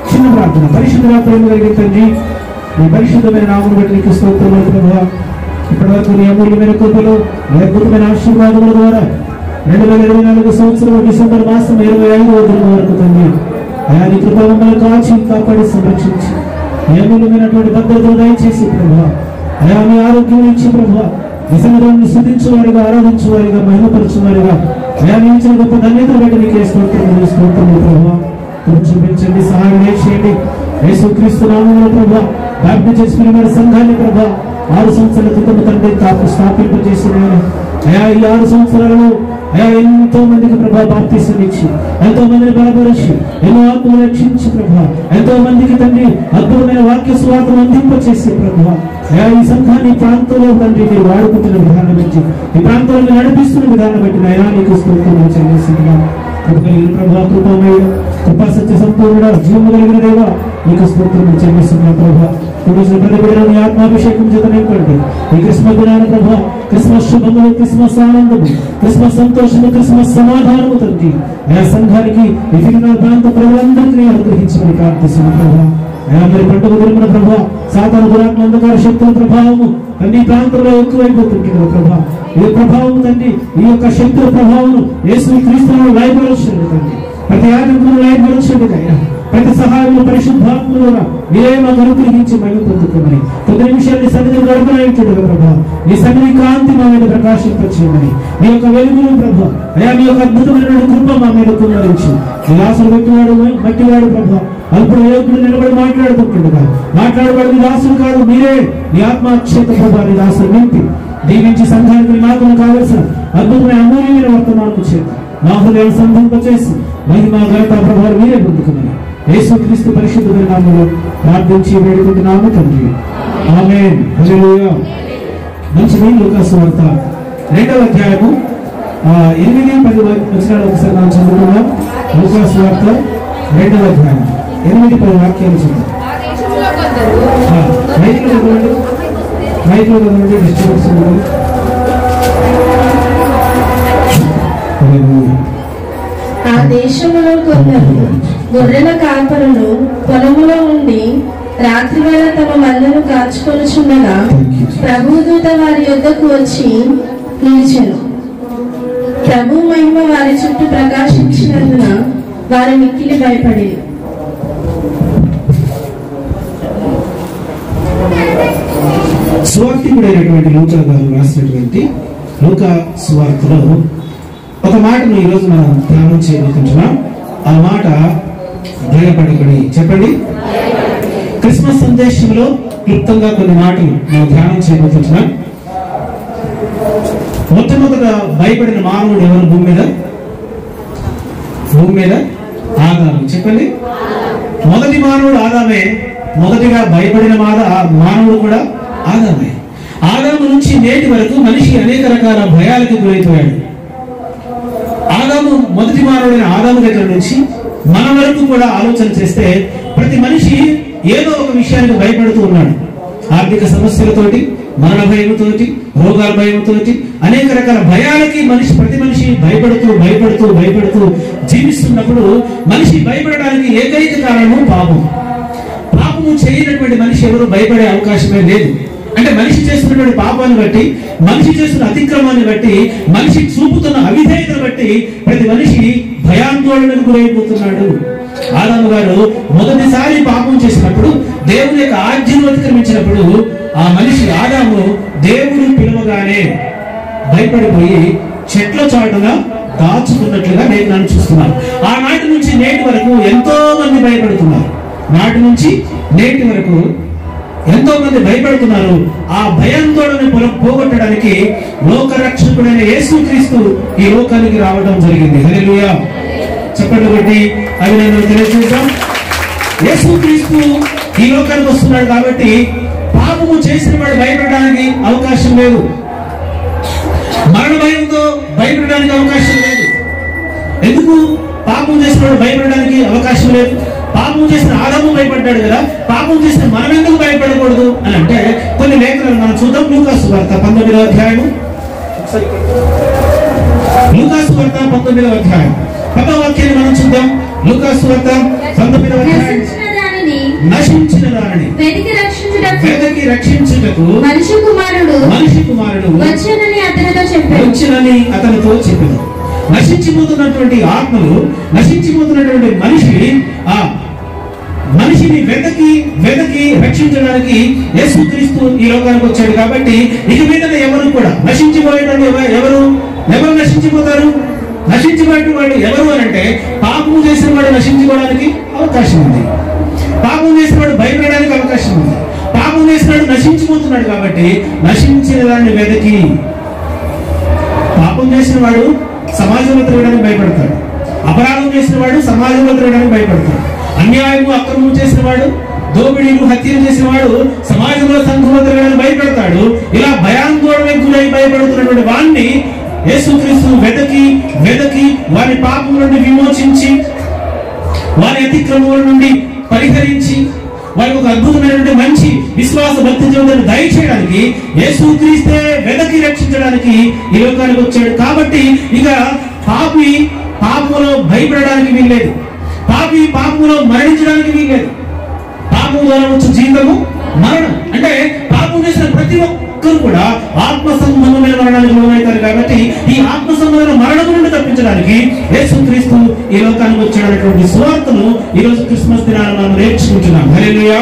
చిన్న ప్రార్థన. పరిశుద్ధ ప్రేమ కలిగిన తండ్రి, నీ పరిశుద్ధమైన నామమును బట్టి నీకు స్తోత్రములు ప్రభువా. ఇప్పటివరకు నీ అమూల్యమైన కృపలు, నీ అద్భుతమైన ఆశీర్వాదముల ద్వారా 2024 సంవత్సరం డిసెంబర్ మాసం 25వ దినం వరకు తండ్రి అయా నీ కృప మమ్మల్ని కాచి కాపాడి సంరక్షించి నీ అమూల్యమైనటువంటి భద్రతను దయచేసి ప్రభువా, అయా మీ ఆరోగ్యం ఇచ్చి ప్రభువా, నీ సన్నిధానాన్ని స్తుతించువారిగా, ఆరాధించువారిగా, మహిమపరచువారిగా అయా నీ ఇచ్చిన గొప్ప ధన్యతను బట్టి నీకే స్తోత్రములు ప్రభువా. చూపించండి, సహాయం చేయండి. యేసుక్రీస్తు నామములో ప్రభువా బాప్టిజం చేసుకున్న సంఘాన్ని ప్రభువా 6 సంవత్సరాల క్రితం తండ్రి స్థాపింపజేసిన అయా ఈ 6 సంవత్సరాలలో అయా ఎంతో మందికి ప్రభా బాప్తిసం ఇచ్చి, ఎంతో మందిని బలపరిచి, ఎన్నో ఆత్మలు రక్షించి ప్రభా, ఎంతో మందికి తండ్రి అద్భుతమైన వాక్య స్వార్థం అందింపచేసి ప్రభా అయా ఈ సంఘాన్ని ప్రాంతంలో తండ్రి మీరు వాడుకుంటున్న విధానం బట్టి, ఈ ప్రాంతంలో నడిపిస్తున్న విధానం బట్టి అయా నీకు స్తోత్రములు చెల్లిస్తున్నాం. ప్రభా కృపమయ, కృపా సత్య సంపూర్ణ, జీవము కలిగిన దేవా నీకు స్తోత్రములు చెల్లిస్తున్నాం. ప్రభా రోజున ప్రతి బిడ్డలను ఆత్మాభిషేకం చేత నింపండి. ఈ క్రిస్మస్ దినాన ప్రభా క్రిస్మస్ శుభములు, క్రిస్మస్ ఆనందము, క్రిస్మస్ సంతోషము, క్రిస్మస్ సమాధానము తండ్రి ఆయా సంఘానికి ఈ ఫిలిపిన ప్రాంత ప్రజలందరినీ అనుగ్రహించమని ప్రార్థిస్తున్నాం. ప్రభా అయా మరి పండుగ దినమున ప్రభా సాతాను దురాత్మ అంధకార శక్తుల ప్రభావము తండ్రి ప్రాంతంలో ఎక్కువైపోతుంది కదా ప్రభా. ఈ ప్రభావం తండ్రి, ఈ యొక్క శక్తుల ప్రభావం యేసుక్రీస్తును లయపరచండి తండ్రి. ప్రతి ఆత్మను లయపరచండి అయ్యా. ప్రతి సహాయంలో పరిశుద్ధాత్మలో మీరే మాకు అనుగ్రహించి మహిమ పొందుకోమని, కొద్ది నిమిషాలు నీ సన్నిధిని గడపనైతుండగా ప్రభా నీ సన్నిధి కాంతి మా మీద ప్రకాశింపచేయమని, నీ యొక్క వెలుగును ప్రభా అయా నీ యొక్క అద్భుతమైన కృప మా మీద కుమ్మరించి, నీ దాసులు మట్టివాడు ప్రభా అల్పుడు యోగుడు నిలబడి మాట్లాడుతుంటుండగా మాట్లాడబడి నీ దాసులు కాదు, మీరే నీ ఆత్మక్షేత ప్రభా నీ దాసులు నింపి దీవించి సంఘానికి నాకు కావలసిన అద్భుతమైన అమూల్యమైన వర్తమానం చేత మా హృదయాన్ని సంధింపచేసి మహిమ ఘనత ప్రభావం మీరే పొందుకున్నాను. యేసుక్రీస్తు పరిశుద్ధమైన నామములో ప్రార్థించి వేడుకుంటున్నాము తండ్రి, ఆమేన్. హల్లెలూయా. మంచిది. లూకా సువార్త 2వ అధ్యాయము 8-10 వచనాలు ఒకసారి మనం చదువుకున్నాం. లూకా సువార్త 2వ అధ్యాయం 8-10 వాక్యాలు చదువు. మైక్లో చదవండి, డిస్టర్బెన్స్ ఉండదు. ఆ దేశంలో కొందరు గొర్రెల కాపరులు పొలములో ఉండి రాత్రి వేళ తమ మల్లను కాచుకొనుచుండగా ప్రభుదూత వారి యొద్దకు వచ్చి నిలిచెను. ప్రభు మహిమ వారి చుట్టూ ప్రకాశించినందున వారు మిక్కిలి భయపడి. సువార్తికుడైనటువంటి లూకా గారు రాసినటువంటి లూకా సువార్తలో ఒక మాటను ఈరోజు మనం ధ్యానం చేయబోతున్నాం. ఆ మాట భయపడకుడి. చెప్పండి. క్రిస్మస్ సందేశంలో క్లుప్తంగా కొన్ని మాటలు మనం ధ్యానం చేయబోతున్నాం. మొట్టమొదట భయపడిన మానవుడు ఎవరు భూమి మీద? ఆదాము. చెప్పండి. మొదటి మానవుడు ఆదామే. మొదటిగా భయపడిన మానవుడు కూడా ఆదామే. ఆదాము నుంచి నేటి వరకు మనిషి అనేక రకాల భయాలకు గురైపోయాడు. ఆదాము మొదటి మానవుడైన ఆదాము దగ్గర నుంచి మన వరకు కూడా ఆలోచన చేస్తే ప్రతి మనిషి ఏదో ఒక విషయానికి భయపడుతూ ఉన్నాడు. ఆర్థిక సమస్యలతోటి, మరణ భయంతోటి, రోగాల భయంతోటి, అనేక రకాల భయాలకి ప్రతి మనిషి భయపడుతూ జీవిస్తున్నప్పుడు మనిషి భయపడడానికి ఏకైక కారణము పాపము చేయనటువంటి మనిషి ఎవరు భయపడే అవకాశమే లేదు. అంటే మనిషి చేస్తున్నటువంటి పాపాన్ని బట్టి, మనిషి చేస్తున్న అతిక్రమాన్ని బట్టి, మనిషి చూపుతున్న అవిధేయతను బట్టి ప్రతి మనిషి భయాందోళనకు గురైపోతున్నాడు. ఆదాము గారు మొదటిసారి పాపం చేసినప్పుడు, దేవుని యొక్క ఆజ్ఞను అతిక్రమించినప్పుడు ఆ మనిషి ఆదాము దేవుడు పిలవగానే భయపడిపోయి చెట్ల చాటున దాచుకున్నట్లుగా నేను నన్ను చూస్తున్నాను. ఆనాటి నుంచి నేటి వరకు ఎంతో మంది భయపడుతున్నారు. నాటి నుంచి నేటి వరకు ఎంతో మంది భయపడుతున్నారు. ఆ భయాందోళన పోగొట్టడానికి లోకరక్షకుడైన యేసుక్రీస్తు ఈ లోకానికి రావడం జరిగింది. హల్లెలూయా. చెప్పండి బట్టి అభినందనలు తెలియజేద్దాం. యేసుక్రీస్తు ఈ లోకానికి వస్తున్నాడు కాబట్టి పాపము చేసిన వాడు భయపడడానికి అవకాశం లేదు. మరణ భయంతో భయపడడానికి అవకాశం లేదు. ఎందుకు పాపం చేసిన వాడు భయపడడానికి అవకాశం లేదు? పాపం చేసిన ఆదాము భయపడ్డాడు కదా, పాపం చేసిన మనం ఎందుకు భయపడకూడదు అని అంటే కొన్ని లేఖనాలు మనం చూద్దాం. లూకా సువార్త 19వ అధ్యాయము. లూకా సువార్త 19వ అధ్యాయం 10వ వాక్యాన్ని మనం చూద్దాం. లూకా సువార్త 19వ అధ్యాయం నశించిన దానిని వెదకి రక్షించుటకు మనిషి కుమారుడు వచ్చెనని అతనితో చెప్పాడు. నశించిపోతున్నటువంటి ఆత్మలు, నశించిపోతున్నటువంటి మనిషిని వెదకి రక్షించడానికి యేసుక్రీస్తు ఈ లోకానికి వచ్చాడు. కాబట్టి ఇక మీద ఎవరు కూడా నశించిపోయేటప్పుడు ఎవరు నశించిపోతారు? నశించిపోయేటువంటి వాడు ఎవరు అని అంటే, పాపము చేసిన వాడు నశించుకోవడానికి అవకాశం ఉంది, పాపం చేసిన వాడు భయపడడానికి అవకాశం ఉంది. పాపం చేసిన వాడు నశించిపోతున్నాడు. కాబట్టి నశించిన దాన్ని వెదకి, పాపం చేసిన వాడు సమాజంలో తిరగడానికి భయపడతాడు, అపరాధం చేసిన వాడు సమాజంలో తిరగడానికి భయపడతాడు, అన్యాయము అక్రమం చేసిన వాడు, దోపిడీలు హత్యలు చేసిన వాడు సమాజంలో సంఘంలో తిరగడానికి భయపడతాడు. ఇలా భయాందోళనకు గురై భయపడుతున్నటువంటి వాడిని యేసుక్రీస్తు వెదకి వారి పాపం నుండి విమోచించి, వారి అతిక్రమముల నుండి పరిహరించి, వారికి ఒక అద్భుతమైనటువంటి మంచి విశ్వాస భక్తి జీవితాన్ని దయచేయడానికి యేసుక్రీస్తే వెదకి రక్షించడానికి ఈ లోకానికి వచ్చాడు. కాబట్టి ఇక పాపములో భయపడడానికి వీల్లేదు, పాపములో మరణించడానికి వీల్లేదు. పాపము ద్వారా వచ్చే జీవితము మరణం. అంటే పాపం చేసిన ప్రతి ఒక్కరు కూడా ఆత్మ సంబంధమైన మరణానికి లోనవుతారు. కాబట్టి ఈ ఆత్మ సంబంధమైన మరణం నుండి తప్పించడానికి యేసుక్రీస్తు ఈ లోకానికి వచ్చాడనేటువంటి సువార్తను ఈ రోజు క్రిస్మస్ దినాన్ని మనం నేర్చుకుంటున్నాం. హల్లెలూయా.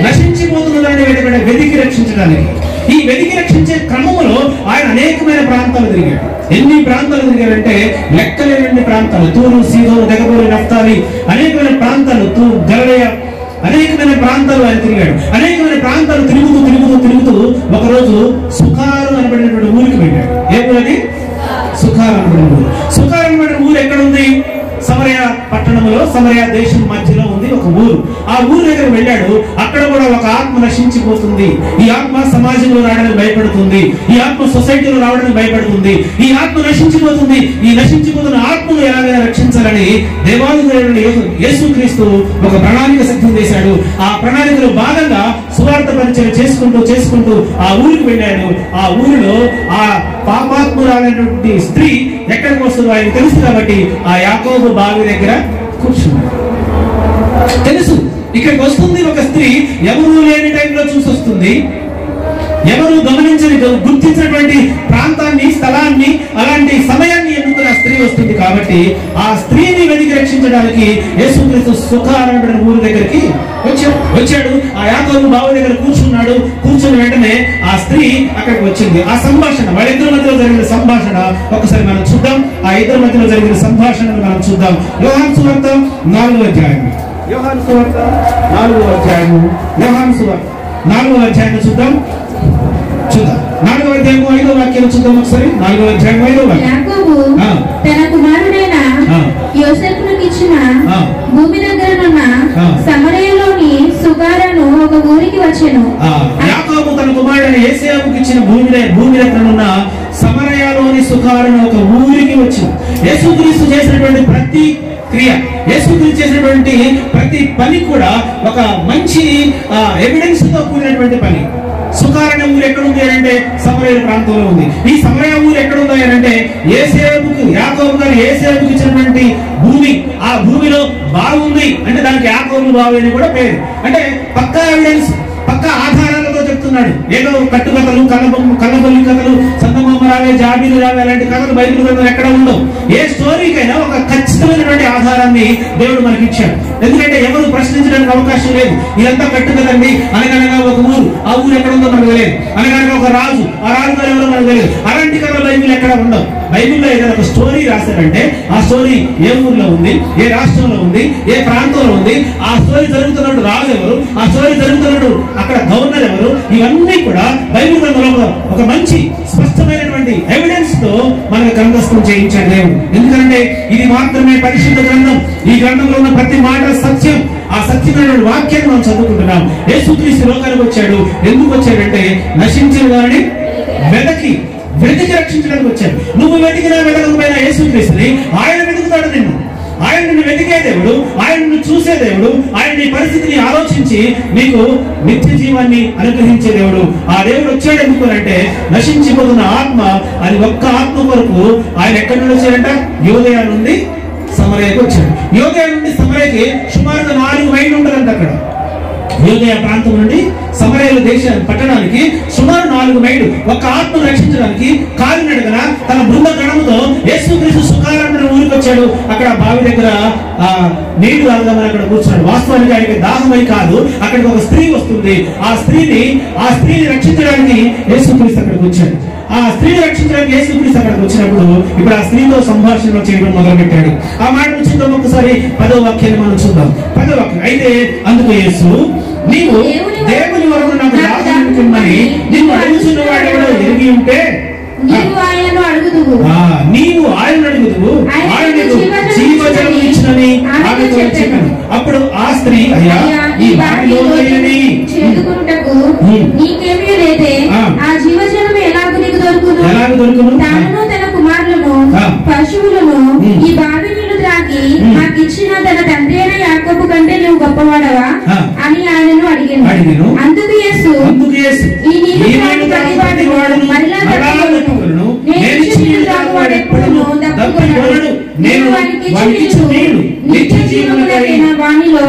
నశించిపోతున్న దాన్ని వెదికి రక్షించడానికి, ఈ వెదికి రక్షించే క్రమంలో ఆయన అనేకమైన ప్రాంతాలు తిరిగాడు. ఎన్ని ప్రాంతాలు తిరిగాడంటే లెక్కలేని ప్రాంతాలు, తూరు, సీదోను, దెగబోరు, నఫ్తాలి, అనేకమైన ప్రాంతాలు, గలిలయ, అనేకమైన ప్రాంతాలు ఆయన తిరిగాడు. అనేకమైన ప్రాంతాలు తిరుగుతూ ఒకరోజు సుఖారు అనబడినటువంటి ఊరికి వెళ్ళాడు. ఏ ఊరని? సుఖారు అనబడిన ఊరు. సుఖారు అనబడిన ఊరు ఎక్కడ ఉంది? సమరయ పట్టణంలో, సమరయ దేశం మధ్యలో ఉంది ఒక ఊరు. ఆ ఊరు దగ్గర వెళ్ళాడు. అక్కడ కూడా ఒక ఆత్మ నశించిపోతుంది. ఈ ఆత్మ సమాజంలో రావడానికి భయపడుతుంది, ఈ ఆత్మ సొసైటీలో రావడానికి భయపడుతుంది, ఈ ఆత్మ నశించిపోతుంది. ఈ నశించిపోతున్న ఆత్మను ఎలాగైనా రక్షించాలని దేవాలయ యేసుక్రీస్తు ఒక ప్రణాళిక సిద్ధం చేశాడు. ఆ ప్రణాళికలో భాగంగా సువార్త పరిచయం చేసుకుంటూ ఆ ఊరికి వెళ్ళాడు. ఆ ఊరిలో ఆ పాపాత్మురాలైనటువంటి స్త్రీ ఎక్కడికి వస్తుందో ఆయన తెలుసు. కాబట్టి ఆ యాకోబు బావి దగ్గర కూర్చున్నాడు. తెలుసు ఇక్కడికి వస్తుంది ఒక స్త్రీ, ఎవరు లేని టైంలో చూసి వస్తుంది, ఎవరు గుర్తించినటువంటి ప్రాంతాన్ని, స్థలాన్ని, అలాంటి సమయాన్ని ఎన్నుకుని ఆ స్త్రీ వస్తుంది. కాబట్టి ఆ స్త్రీని వెతికి రక్షించడానికి యేసుక్రీస్తు సుఖారమైన ఊరి దగ్గరికి వచ్చాడు. ఆ యాకోబు బావి దగ్గర కూర్చున్నాడు. కూర్చున్న వెంటనే ఆ స్త్రీ అక్కడికి వచ్చింది. ఆ సంభాషణ, వాళ్ళిద్దరి మధ్యలో జరిగిన సంభాషణ ఒకసారి మనం చూద్దాం. ఆ ఇద్దరి మధ్యలో జరిగిన సంభాషణను మనం చూద్దాం. యోహాను సువార్త 4వ అధ్యాయం, యోహాను సువార్త 4వ అధ్యాయం, యోహాను సువార్త 4వ అధ్యాయం చూద్దాం. 4వ అధ్యాయం 5వ వాక్యం చూద్దాం ఒకసారి. 4వ అధ్యాయం 5వ వాక్యం. యాకోబు తన కుమారుడైన యోసేపునకు ఇచ్చిన భూమి దగ్గరనున్న సమరయలోని సుగారను ఒక ఊరికి వచ్చెను. యాకోబు తన కుమారుడైన యోసేపుకు ఇచ్చిన భూమి దగ్గరనున్న సమరయలోని సుగారను ఒక ఊరికి వచ్చింది. యేసుక్రీస్తు చేసినటువంటి ప్రతి క్రియ, యేసుక్రీస్తు చేసినటువంటి ప్రతి పని కూడా ఒక మంచి ఎవిడెన్స్ తో కూడినటువంటి పని. సుఖార్ అనే ఊరు ఎక్కడ ఉంది అంటే సమరయ ప్రాంతంలో ఉంది. ఈ సమరయ ఊరు ఎక్కడ ఉంది అంటే యాకోబు గారు యేసేపుకు ఇచ్చినటువంటి భూమి, ఆ భూమిలో బావి ఉంది అంటే దానికి యాకోబు బావి అని కూడా పేరు. అంటే పక్కా ఎవిడెన్స్, పక్కా ఆధారాలతో చెప్తున్నాడు. ఏదో కట్టుకథలు, కళ్ళబొల్లి కథలు, చందమామ రావే, జాబీలు రావే అలాంటి కథలు బైబిల్ గ్రంథంలో ఎక్కడ ఉండవు. ఏ స్టోరీకైనా ఒక ఖచ్చితమైనటువంటి ఆధారాన్ని దేవుడు మనకి ఇచ్చాడు. ఎందుకంటే ఎవరు ప్రశ్నించడానికి అవకాశం లేదు. ఇదంతా కట్టుకదండి, అనగనగా ఒక ఊరు, ఆ ఊరు ఎక్కడ ఉందో మనకు తెలియదు. అనగనగా ఒక రాజు, ఆ రాజు గారు ఎవరో మనకు తెలియదు. అలాంటి కథలు బైబిల్ ఎక్కడ ఉండవు. బైబిల్లో ఏదైనా ఒక స్టోరీ రాశారంటే ఆ స్టోరీ ఏ ఊర్లో ఉంది, ఏ రాష్ట్రంలో ఉంది, ఏ ప్రాంతంలో ఉంది, ఆ స్టోరీ జరుగుతున్నప్పుడు రాజు ఎవరు, ఆ స్టోరీ జరుగుతున్నప్పుడు అక్కడ గవర్నర్ ఎవరు, ఇవన్నీ కూడా బైబిల్ గ్రంథంలో ఒక మంచి స్పష్టమైనటువంటి ఎవిడెన్స్ తో మనకు గ్రంథస్థం చేయించాడు దేవుడు. ఎందుకంటే ఇది మాత్రమే పరిశుద్ధ గ్రంథం. ఈ గ్రంథంలో ఉన్న ప్రతి మాట సత్యం. ఆ సత్యమైన వాక్యాన్ని మనం చదువుకుంటున్నాం. యేసుక్రీస్తు లోకానికి వచ్చాడు. ఎందుకు వచ్చాడంటే నశించిన వారిని వెతికి రక్షించడానికి వచ్చాడు. నువ్వు వెతికినా వెతకపోయినా యేసుక్రీస్తుని ఆయన వెతుకుతాడు. ఆయన నిన్ను వెతికే దేవుడు, ఆయన నిన్ను చూసే దేవుడు, ఆయన నీ పరిస్థితిని ఆలోచించి నీకు నిత్య జీవాన్ని అనుగ్రహించే దేవుడు. ఆ దేవుడు వచ్చాడు ఎందుకు అంటే నశించిపోతున్న ఆత్మ, అది ఒక్క ఆత్మ కొరకు ఆయన ఎక్కడి నుండి వచ్చాడంట? యోదయ నుండి సమరయకు వచ్చాడు. యోదయ నుండి సమరయకి సుమారుగా 4 మైళ్ళు ఉంటుందంట. అక్కడ యూదయ ప్రాంతం నుండి సమరయ పట్టణానికి సుమారు 4 మైళ్ళు ఒక ఆత్మను రక్షించడానికి కాలినడగన తన బృంద గణముతో యేసుక్రీస్తు సుకారాన్ని ఊరికి వచ్చాడు. అక్కడ బావి దగ్గర నీళ్లు తాగుదామని అక్కడ కూర్చున్నాడు. వాస్తవానికి ఆయనకి దాహమై కాదు, అక్కడికి ఒక స్త్రీ వస్తుంది. ఆ స్త్రీని రక్షించడానికి యేసుక్రీస్తు అక్కడికి వచ్చాడు. ఆ స్త్రీని రక్షించడానికి యేసుక్రీస్తు అక్కడికి వచ్చినప్పుడు ఇప్పుడు ఆ స్త్రీతో సంభాషణ చేయడం మొదలు పెట్టాడు. ఆ మాట చూద్దాం ఒకసారి. 10వ వాక్యాన్ని మనం చూద్దాం. 10వ వాక్యం. అయితే అందుకు యేసు, నీవు దేవుని వరకు నాకు దాహమని నిన్ను అడుగుతున్న వాడెవడో ఎరిగి ఉంటే నీవు ఆయనను అడుగుదువు, ఆయనకు జీవజలం ఇచ్చినని ఆమెతో చెప్పాను. అప్పుడు ఆ స్త్రీ, అయ్యా ఈ బావిలో చేదుకొనుటకు నీకేమీ లేదే, ఆ జీవజలం ఎలాగూ నీకు దొరుకును? తాను తన కుమారులను పశువులను ఈ బావి నీళ్లు త్రాగి నాకిచ్చిన తన తండ్రి అయిన యాకోబు కంటే నువ్వు గొప్పవాడవా అని ఆయనను అడిగాను. అందుకు యేసు, ఈ నీళ్లు త్రాగి ప్రతివాడు మరలా దప్పుకొనును. నేను ఇచ్చిన నీళ్లు త్రాగువాడెప్పుడునూ దప్పుకొనడు. నేను వానికిచ్చు నీళ్లు నిత్య జీవమునకైన వానిలో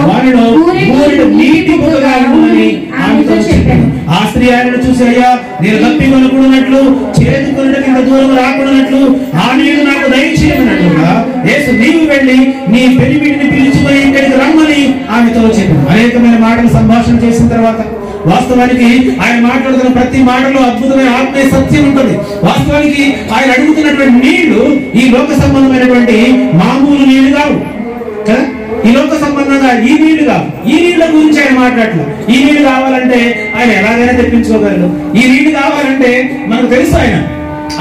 ఊరెడు నీటి బుగ్గగా ఉండునని ఆమెతో చెప్పాను. ఆ స్త్రీ ఆయనను చూసి, అయ్యా నేను తప్పికొనకూడనట్లు చేదుకొనుటకు ఇంత దూరం రాకూడనట్లు ఆ నీళ్లు నాకు దయచేయమన్నట్లుగా యేసు, నీవు వెళ్ళి నీ పెనిమిటిని పిలుచుకొని ఇక్కడికి రమ్మని ఆమెతో చెప్పాను. అనేకమైన మాటలు సంభాషణ చేసిన తర్వాత వాస్తవానికి ఆయన మాట్లాడుతున్న ప్రతి మాటలో అద్భుతమైన ఆత్మీయ సత్యం ఉంటుంది. వాస్తవానికి ఆయన అడుగుతున్నటువంటి నీళ్లు ఈ లోక సంబంధమైనటువంటి మామూలు నీళ్లు కావు కదా. ఈ లోక సంబంధంగా ఈ నీళ్లు కావు. ఈ నీళ్ల గురించి ఆయన మాట్లాడలేదు. ఈ నీళ్లు కావాలంటే ఆయన ఎలాగైనా తెప్పించుకోగలరు. ఈ నీళ్లు కావాలంటే మనకు తెలుసు ఆయన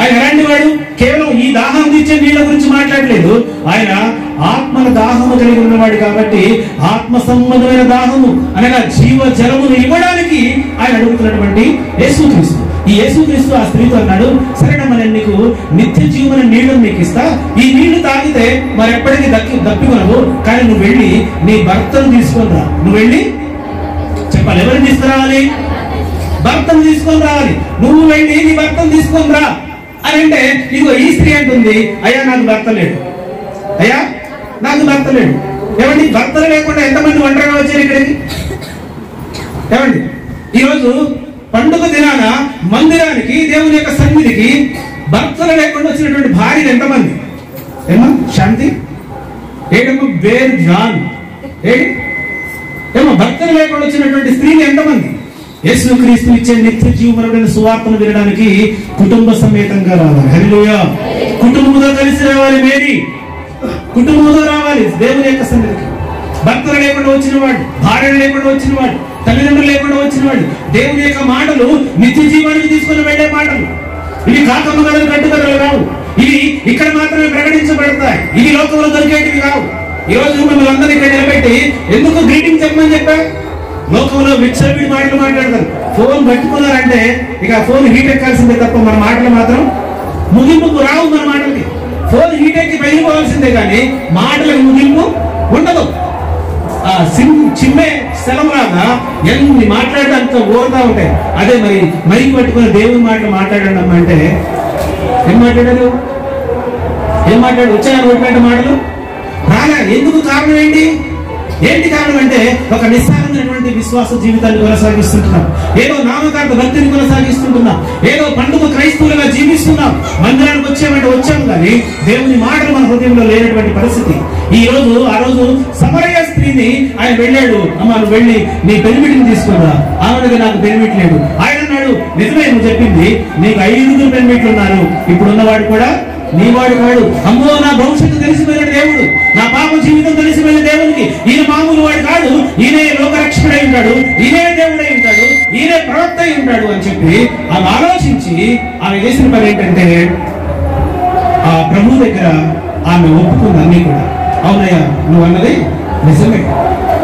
ఎలాంటి వాడు. కేవలం ఈ దాహం తీర్చే నీళ్ల గురించి మాట్లాడలేదు. ఆయన ఆత్మల దాహము కలిగి ఉన్నవాడు కాబట్టి ఆత్మ సంబంధమైన దాహము అనగా జీవ జలమును ఇవ్వడానికి ఆయన అడుగుతున్నటువంటి యేసుక్రీస్తు. ఈ యేసుక్రీస్తు ఆ స్త్రీతో అన్నాడు, సరేనమ్మా నేను నీకు నిత్య జీవన నీళ్లను నీకు ఇస్తా. ఈ నీళ్లు తాగితే మరి ఎప్పటికీ దప్పికొనవు. కానీ నువ్వు వెళ్ళి నీ భర్తను తీసుకొని రా. నువ్వు వెళ్ళి చెప్పాలి, ఎవరిని తీసుకురావాలి? భర్తను తీసుకొని రావాలి. నువ్వు వెళ్ళి నీ భర్తను తీసుకొని రా అని అంటే, ఇదిగో ఈ స్త్రీ అంటుంది, అయ్యా నాకు భర్త లేడు, అయ్యా నాకు భర్త లేడు. ఏమండి, భర్తలు లేకుండా ఎంతమంది ఒంటరిగా వచ్చారు ఇక్కడికి? ఏమండి, ఈరోజు పండుగ దినాన మందిరానికి, దేవుని యొక్క సన్నిధికి భర్తలు లేకుండా వచ్చినటువంటి భార్యలు ఎంతమంది? ఏమో శాంతి, ఏడమ్మా బేర్ జాన్, ఏమో భర్తలు లేకుండా వచ్చినటువంటి స్త్రీలు ఎంతమంది? యేసుక్రీస్తు ఇచ్చే నిత్య జీవమునైన సువార్తను వినడానికి కుటుంబ సమేతంగా రావాలి. హల్లెలూయా. కుటుంబంతో కలిసి రావాలి. మేరీ కుటుంబంతో రావాలి దేవుని యొక్క సన్నిధికి. భర్తలు లేకుండా వచ్చిన వాడు, భార్యలు లేకుండా వచ్చిన వాడు, తల్లిదండ్రులు లేకుండా వచ్చిన వాడు, దేవుని యొక్క మాటలు నిత్య జీవానికి తీసుకుని వెళ్లే మాటలు. ఇవి కాకమ్మ కథలు, కట్టుకథలు కావు. ఇవి ఇక్కడ మాత్రమే ప్రకటించబడతాయి. ఇవి లోకంలో దొరికేటివి కావు. ఈ రోజు మిమ్మల్ని అందరూ ఇక్కడ నిలబెట్టి ఎందుకు గ్రీటింగ్ చెప్పమని చెప్పా? లోకంలో విచ్చలవిడి మాటలు మాట్లాడతారు. ఫోన్ పట్టుకున్నారంటే ఇక ఫోన్ హీట్ ఎక్కాల్సిందే తప్ప మన మాటలు మాత్రం ముగింపుకు రావు. మన మాటలకి ఫోన్ హీట్ ఎక్కి వెళ్ళిపోవాల్సిందే కానీ మాటలకు ముగింపు ఉండదు. చిమ్మే సెలవులాగా ఎన్ని మాట్లాడడానికి ఓరుతా ఉంటాయి. అదే మరి మైకి పట్టుకుని దేవుని మాటలు మాట్లాడడం అంటే ఏం మాట్లాడారు? వచ్చాయని కొట్టినట్టు మాటలు రాగా. ఎందుకు కారణం ఏంటి? కారణం అంటే ఒక నిస్సారమైనటువంటి విశ్వాస జీవితాన్ని కొనసాగిస్తుంటున్నాం. ఏదో నామకార్థ భక్తిని కొనసాగిస్తుంటున్నాం. ఏదో పండుగ క్రైస్తవులుగా జీవిస్తున్నాం. మందిరానికి వచ్చాము కానీ దేవుని మాటలు మన హృదయంలో లేనటువంటి పరిస్థితి. ఆ రోజు సమరయ స్త్రీని ఆయన వెళ్ళాడు, అమ్మ నువ్వు వెళ్ళి నీ పెనిమిటిని తీసుకురా. ఆమెకి నాకు పెనిమిటి లేడు. ఆయన అన్నాడు, నిజమే నువ్వు చెప్పింది, నీకు 5 పెనిమిట్లు ఉన్నారు. ఇప్పుడున్నవాడు కూడా నీ వాడు కాడు. అమ్మో నా భవిష్యత్తు తెలిసిపోయిన దేవుడు, నా పాప జీవితం తెలిసిపోయిన దేవునికి ఈయన మామూలు వాడు కాదు. ఈయనే లోకరక్షకుడై ఉంటాడు, ఈయనే దేవుడై ఉంటాడు, ఈయనే ప్రవక్త అయి ఉంటాడు అని చెప్పి ఆమె ఆలోచించి ఆమె చేసిన పని ఏంటంటే ఆ ప్రభు దగ్గర ఆమె ఒప్పుకుంది అన్ని కూడా. అవునయ్యా నువ్వు అన్నది నిజమే,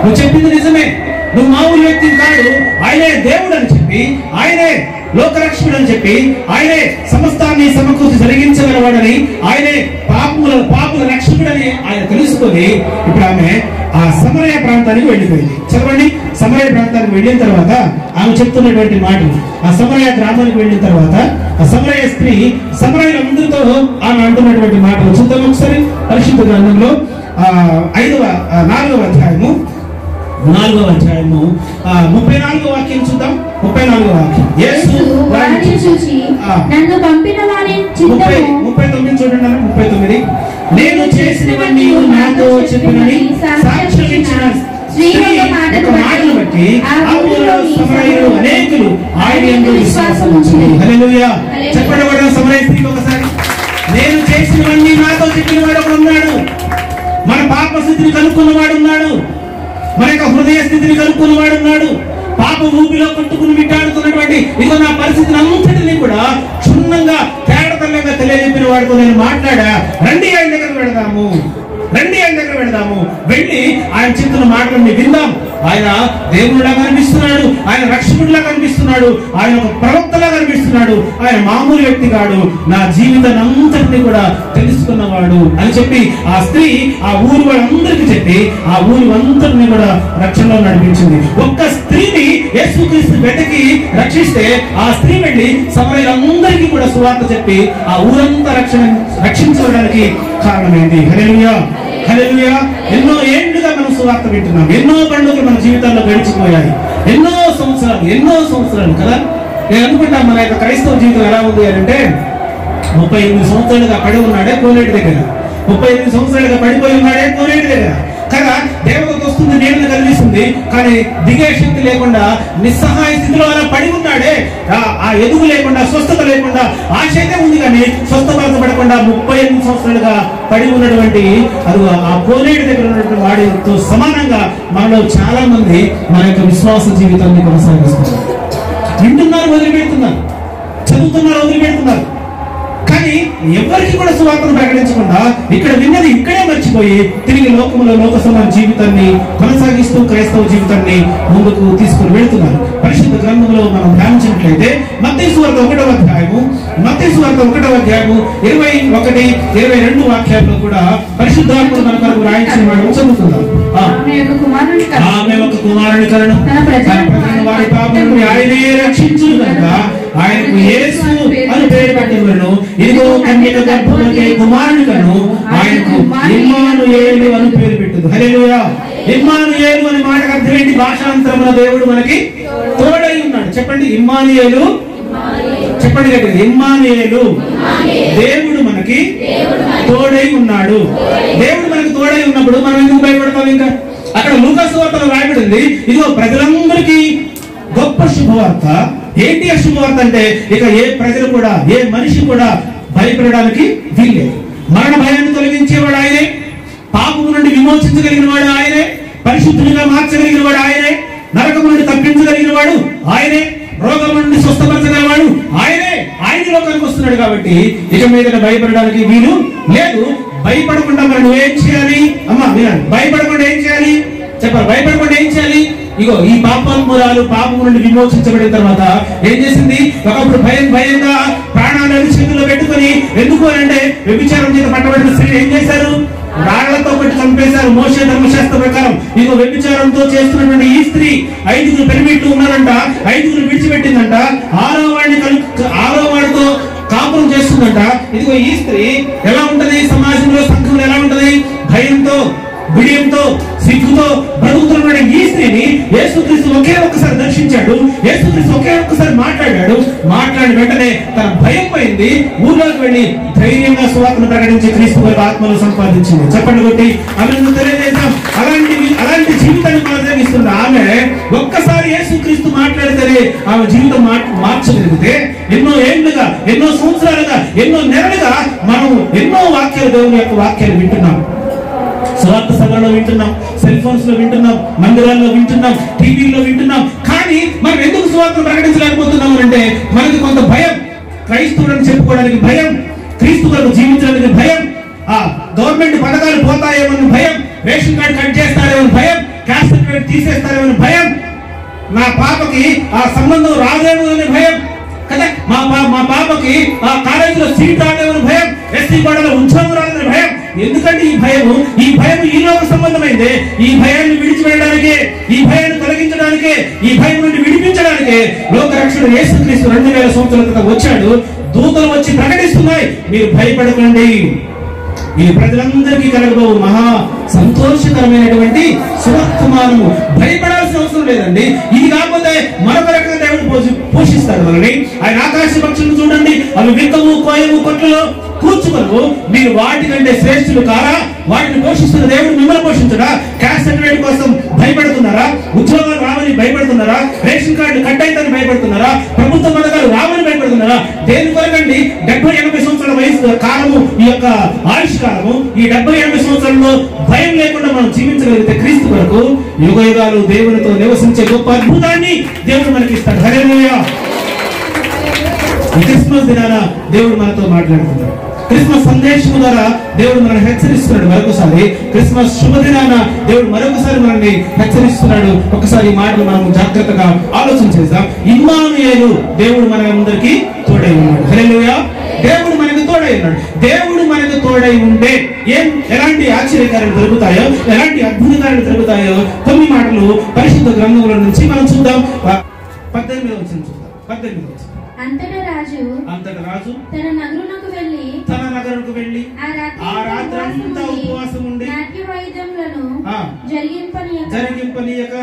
నువ్వు చెప్పింది నిజమే, నువ్వు మామూలు వ్యక్తిని కాదు, ఆయనే దేవుడు అని చెప్పి, ఆయనే లోకరక్షకుడు అని చెప్పి, ఆయనే సమస్తాన్ని సమకూర్చి జరిగించగలవాడని, ఆయనే పాపుల రక్షకుడని ఆయన తెలుసుకొని ఇప్పుడు ఆమె ఆ సమరయ ప్రాంతానికి వెళ్ళిపోయింది. చదవండి. సమరయ ప్రాంతానికి వెళ్ళిన తర్వాత ఆమె చెప్తున్నటువంటి మాటలు. ఆ సమరయ గ్రామానికి వెళ్ళిన తర్వాత ఆ సమరయ స్త్రీ సమరయులందరితో ఆమె అంటున్నటువంటి మాటలు చూద్దాం ఒకసారి. పరిశుద్ధ గ్రంథంలో 4వ అధ్యాయము 4వ అధ్యాయము 34వ వాక్యం చూద్దాం. 34వ వాక్యం. యేసు వారిని చూచి నన్ను పంపిన వాని చిత్తము 39 చూడండి. 39 నేను చేసినవన్నీ నాతో చెప్పినని సాక్ష్యం ఇచ్చిన మాటలు బట్టి ఆ ఊరిలో సమరయులు అనేకులు ఆయన యందు విశ్వాసం ఉంచిరి. హల్లెలూయా. చెప్పండి సమరయ స్త్రీకి ఒకసారి. నేను చేసినవన్నీ నాతో చెప్పిన వాడు ఒకడు ఉన్నాడు. మన పాప స్థితిని కనుక్కున్నవాడు ఉన్నాడు. మన యొక్క హృదయ స్థితిని కనుక్కున్నవాడు ఉన్నాడు. పాప ఊపిలో కొట్టుకుని విట్టాడుతున్నటువంటి ఇదిగో నా పరిస్థితిని అంతటిని కూడా క్షుణ్ణంగా తేడతల్లంగా తెలియజెప్పిన వాడితో నేను మాట్లాడా. రండి ఆయన దగ్గర వెళదాము, రండి ఆయన దగ్గర వెళదాము. వెళ్ళి ఆయన చెప్తున్న మాటలను విందాం. ఆయన దేవుడిలా కనిపిస్తున్నాడు, ఆయన రక్షకుడిలా కనిపిస్తున్నాడు, ఆయన ఒక ప్రవక్తలా కనిపిస్తున్నాడు. ఆయన మామూలు వ్యక్తి కాడు, నా జీవితాన్ని అంతటినీ కూడా తెలుసుకున్నవాడు అని చెప్పి ఆ స్త్రీ ఆ ఊరి వాళ్ళందరికీ చెప్పి ఆ ఊరి అందరినీ కూడా రక్షణలో నడిపించింది. ఒక్క స్త్రీని యేసుక్రీస్తు వెతికి రక్షిస్తే ఆ స్త్రీ వెళ్ళి సమరయులందరికీ కూడా సువార్త చెప్పి ఆ ఊరంతా రక్షించడానికి కారణమైంది. హల్లెలూయా, హల్లెలూయా. ఎన్నో ఏళ్లుగా మనం సువార్త వింటున్నాం. ఎన్నో పండుగలు మన జీవితాల్లో గడిచిపోయాయి. ఎన్నో సంవత్సరాలు కదా. నేను అనుకుంటా మన యొక్క క్రైస్తవ జీవితం ఎలా ఉంది అంటే 38 సంవత్సరాలుగా పడి ఉన్నాడే కోనేటి దగ్గర, 38 సంవత్సరాలుగా పడిపోయి ఉన్నాడే కోనేటి దగ్గర కదా. దేవతకు వస్తుంది, నీళ్ళని కలిగిస్తుంది, కానీ దిగే శక్తి లేకుండా నిస్సహాయ స్థితిలో అలా పడి ఉన్నాడే. ఆ ఎదుగు లేకుండా, స్వస్థత లేకుండా, ఆశ అయితే ఉంది కానీ స్వస్థపరచబడకుండా 38 సంవత్సరాలుగా పడి ఉన్నటువంటి అది ఆ కోనేటి దగ్గర ఉన్నటువంటి వాడితో సమానంగా మనలో చాలా మంది మన యొక్క విశ్వాస జీవితాన్ని కొనసాగిస్తున్నారు. వింటున్నారు, వదిలిపెడుతున్నారు, చదువుతున్నారు, వదిలిపెడుతున్నారు. కానీ ఎవరికి కూడా సువార్తను ప్రకటించకుండా ఇక్కడ విన్నది ఇక్కడే మర్చిపోయి తిరిగి లోకములో లోక సమాన జీవితాన్ని కొనసాగిస్తూ క్రైస్తవ జీవితాన్ని ముందుకు తీసుకుని వెళ్తున్నారు. పరిశుద్ధ గ్రంథంలో మనం ధ్యానించినట్లయితే మత్తయి సువార్త 1వ అధ్యాయము 21, 22 వాక్యాల్లో కూడా పరిశుద్ధాత్ముడు మన కొరకు రాయించిన వాడు చదువుతున్నారు. ఆమె ఒక కుమారుని కలను వారి పాపం నుండి ఆయనే రక్షించును గనుక ఆయనకు యేసు అని పేరు పెట్టబడును. ఇదిగో కన్యక గర్భమునకే కుమారుని కను ఆయనకు ఇమ్మానుయేలు అని పేరు పెట్టదు. హల్లెలూయా. ఇమ్మానుయేలు అనే మాటకు అర్థం ఏంటి? భాషాంతరమున దేవుడు మనకి తోడై ఉన్నాడు. చెప్పండి ఇమ్మానుయేలు. చెప్పండి గట్టిగా ఇమ్మానుయేలు. దేవుడు మనకి తోడై ఉన్నాడు. దేవుడు మనకి తోడై ఉన్నప్పుడు మనం ఎందుకు భయపడతాం? ఇంకా అక్కడ లూకా సువార్తలో రాయబడింది, ఇదిగో ప్రజలందరికీ గొప్ప శుభవార్త. ఏంటి ఆ శుభవార్త అంటే ఇక ఏ ప్రజలు కూడా, ఏ మనిషి కూడా భయపడడానికి వీల్లేదు. మరణ భయాన్ని తొలగించేవాడు ఆయనే, పాపము నుండి విమోచించగలిగిన వాడు ఆయనే, పరిశుద్ధునిగా మార్చగలిగిన వాడు ఆయనే, నరకము నుండి తప్పించగలిగిన వాడు ఆయనే, రోగం నుండి స్వస్థపరచగలవాడు ఆయనే. ఆయన లోకానికి వస్తున్నాడు కాబట్టి ఇక మీద భయపడడానికి వీలు లేదు. భయపడకుండా మనం ఏం చేయాలి? అమ్మా వినండి, భయపడకుండా ఏం చేయాలి చెప్పాలి. భయపడకుండా ఏం చేయాలి? ఇగో ఈ పాపాత్మురాలు పాపము నుండి విమోచించబడిన తర్వాత ఏం చేసింది? ఒకప్పుడు భయంగా ప్రాణాలు చేతుల్లో పెట్టుకుని, ఎందుకు అంటే వ్యభిచారం చేత పట్టబడిన స్త్రీ ఏం చేశారు? రాళ్లతో కొట్టి చంపేశారు మోషే ధర్మశాస్త్ర ప్రకారం. ఇదిగో వ్యభిచారంతో చేస్తున్నటువంటి ఈ స్త్రీ 5 పెరిమిట్లు ఉన్నారంట, 5 విడిచిపెట్టిందంట, 6వ వాడితో కాపురం చేస్తుందంట. ఇదిగో ఈ స్త్రీ ఎలా ఉంటది? సమాజంలో, సంఘంలో ఎలా ఉంటది? భయంతో, బిడియంతో, సిగ్గుతో బ్రతుకుతున్న ఈ స్త్రీని యేసుక్రీస్తు ఒకే ఒక్కసారి దర్శించాడు. యేసుక్రీస్తు ఒకే ఒక్కసారి మాట్లాడాడు. మాట్లాడిన వెంటనే తన భయం పోయింది. ఊర్లోకి వెళ్లి ధైర్యంగా సువార్తను ప్రకటించి క్రీస్తు వారి ఆత్మను సంపాదించింది. చెప్పండి కొట్టి ఆమె తెలియజేద్దాం. అలాంటి జీవితాన్ని కొనసాగిస్తున్న ఆమె ఒక్కసారి యేసుక్రీస్తు మాట్లాడితేనే ఆమె జీవితం మార్చగలిగితే, ఎన్నో ఏళ్లుగా, ఎన్నో సంవత్సరాలుగా, ఎన్నో నెలలుగా మనం ఎన్నో వాక్యాలు, దేవుని యొక్క వాక్యాలు వింటున్నాం. సువార్త సభలో వింటున్నాం, సెల్ ఫోన్స్ లో వింటున్నాం, మందిరాల్లో వింటున్నాం, టీవీలో వింటున్నాం. కానీ మనం ఎందుకు సువార్తను ప్రకటించలేకపోతున్నాం అంటే మనకి కొంత భయం. క్రైస్తవులను చెప్పుకోవడానికి భయం, క్రీస్తు కొరకు జీవించడానికి భయం, ఆ గవర్నమెంట్ పథకాలు పోతాయేమని భయం, రేషన్ కార్డు కట్ చేస్తారేమని భయం, క్యాస్ట్ సర్టిఫికేట్ తీసేస్తారేమని భయం, నా పాపకి ఆ సంబంధం రాదేమో అనే భయం కదా, మా పాపకి ఆ కాలేజీలో సీట్ రాదేమని భయం, ఎస్సీ కోడలో ఉద్యోగం రాదని భయం. ఎందుకంటే ఈ భయం ఈ లోక సంబంధమైంది. ఈ భయాన్ని విడిచిపెట్టడానికి, ఈ భయాన్ని తొలగించడానికి, ఈ భయం నుండి విడిపించడానికి లోక రక్షకుడు యేసుక్రీస్తు 2000 సంవత్సరాల క్రితం వచ్చాడు. దూతలు వచ్చి ప్రకటిస్తున్నాయి, మీరు భయపడకండి, ఈ ప్రజలందరికీ కలగబో మహా సంతోషకరమైనటువంటి శుభవర్తమానము. భయపడాల్సిన అవసరం లేదండి. ఇది కాకపోతే మరొక రకంగా దేవుడు పోషిస్తాడు మనల్ని. ఆయన ఆకాశ పక్షులను చూడండి, అవి విత్తము కోయము కొట్లలో కూర్చుకోరు, మీరు వాటికంటే శ్రేష్ఠులు కారా? వాటిని పోషిస్తున్న దేవుడు మిమ్మల్ని పోషించడా? క్యాస్ట్ సర్టిఫికేట్ కోసం భయపడుతున్నారా? ఉద్యోగాలు రావని భయపడుతున్నారా? రేషన్ కార్డు కట్ అయిందని భయపడుతున్నారా? ప్రభుత్వ పథకాలు రావని భయపడుతున్నారా? దేని కొరకండి 70-80 సంవత్సరాల వయసు కాలము, ఈ యొక్క ఆయుష్ కాలము, ఈ 70-80 సంవత్సరాల్లో భయం లేకుండా మనం జీవించగలిగితే క్రీస్తు వరకు యుగ యుగాలు దేవునితో నివసించే గొప్ప అద్భుతాన్ని దేవుడు మనకి ఇస్తాడు. హల్లెలూయా. ఈ క్రిస్మస్ దినాన దేవుడు మనతో మాట్లాడుతున్నాడు. క్రిస్మస్ సందేశం ద్వారా దేవుడు మనల్ని హెచ్చరిస్తున్నాడు. మరొకసారి క్రిస్మస్ శుభదినాన దేవుడు మరొకసారి మనల్ని హెచ్చరిస్తున్నాడు. ఒకసారి ఈ మాటలు మనం జాగ్రత్తగా ఆలోచన చేద్దాం. ఇమ్మానుయేలు, దేవుడు మనందరికీ తోడై ఉన్నాడు. హల్లెలూయా. దేవుడు మనకు తోడై ఉన్నాడు. దేవుడు మనకు తోడై ఉంటే ఎలాంటి ఆశ్చర్యకార్యాలు జరుగుతాయో, ఎలాంటి అద్భుత కార్యాలు జరుగుతాయో కొన్ని మాటలు పరిశుద్ధ గ్రంథంలో నుంచి మనం చూద్దాం. 18వ వచనం చూద్దాం. 18వ వచనం. అంతటా రాజు తన నగరునకు వెళ్ళి ఆ రాత్రంతా ఉపవాసం ఉండి నాట్యవాయిద్యములను జరిగింపనీయక